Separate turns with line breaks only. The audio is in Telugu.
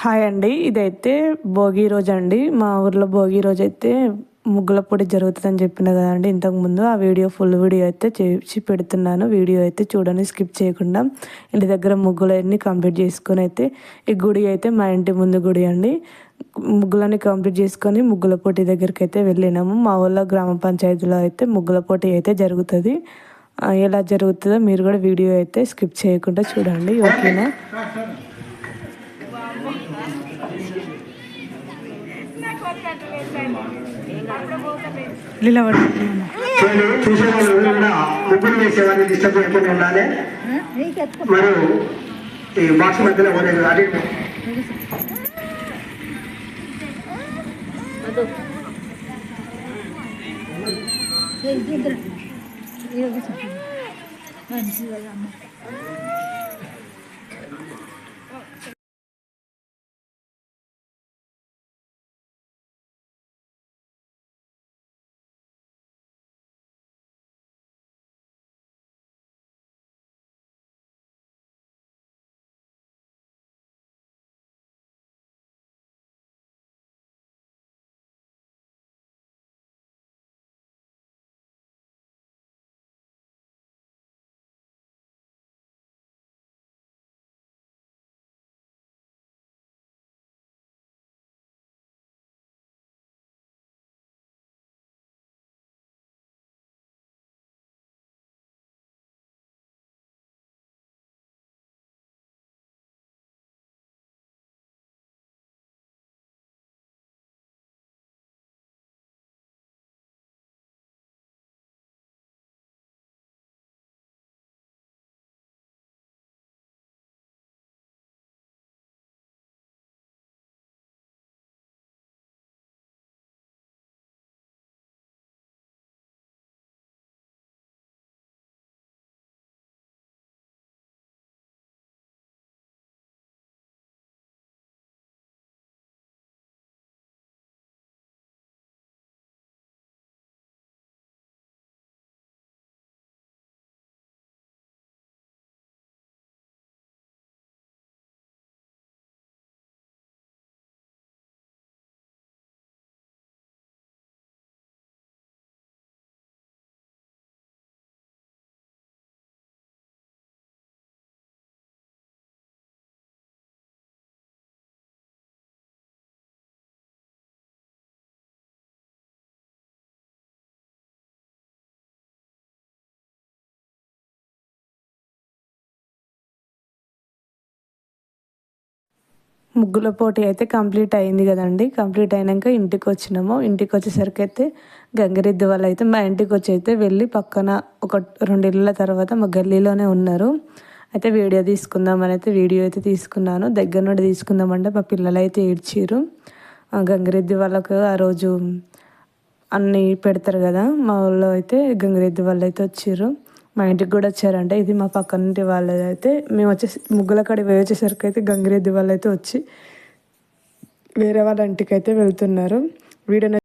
హాయ్ అండి. ఇదైతే భోగి రోజు అండి. మా ఊర్లో భోగి రోజు అయితే ముగ్గుల పోటీ జరుగుతుందని చెప్పిన కదండి ఇంతకుముందు. ఆ ఫుల్ వీడియో అయితే చేసి పెడుతున్నాను. వీడియో అయితే చూడండి స్కిప్ చేయకుండా. ఇంటి దగ్గర ముగ్గులన్నీ కంప్లీట్ చేసుకొని అయితే ఈ గుడి అయితే మా ఇంటి ముందు గుడి అండి. ముగ్గులన్నీ కంప్లీట్ చేసుకొని ముగ్గుల పోటీ దగ్గరికి అయితే వెళ్ళినాము. మా ఊళ్ళో గ్రామ పంచాయతీలో అయితే ముగ్గుల పోటీ అయితే జరుగుతుంది. ఎలా జరుగుతుందో మీరు కూడా వీడియో అయితే స్కిప్ చేయకుండా చూడండి, ఓకేనా?
చూసే వాళ్ళు ముగ్గురు వేసేవాడిని డిస్టర్బ్ చేయకుండా ఉండాలి. మరియు ఈ బాక్స్ మధ్యలో పోలేదు అది
ముగ్గుల పోటీ అయితే కంప్లీట్ అయింది కదండి. కంప్లీట్ అయినాక ఇంటికి వచ్చినాము. ఇంటికి వచ్చేసరికి అయితే గంగిరెద్దు వాళ్ళు అయితే మా ఇంటికి వచ్చి అయితే వెళ్ళి పక్కన ఒక 2 ఇళ్ళ తర్వాత మా గల్లీలోనే ఉన్నారు. అయితే వీడియో తీసుకుందామని అయితే వీడియో అయితే తీసుకున్నాను. దగ్గర నుండి తీసుకుందామంటే మా పిల్లలు అయితే ఏడ్చిరు. గంగిరెద్దు వాళ్ళకు ఆ రోజు అన్నీ పెడతారు కదా, మా ఊళ్ళో అయితే గంగిరెద్దు వాళ్ళు అయితే వచ్చారు. మా ఇంటికి కూడా వచ్చారంటే ఇది మా పక్కనింటి వాళ్ళది. అయితే మేము వచ్చేసి ముగ్గుల కాడికి పోయి వచ్చేసరికి అయితే గంగిరెద్దు వాళ్ళు అయితే వచ్చి వేరే వాళ్ళ ఇంటికి అయితే వెళ్తున్నారు. వీడియో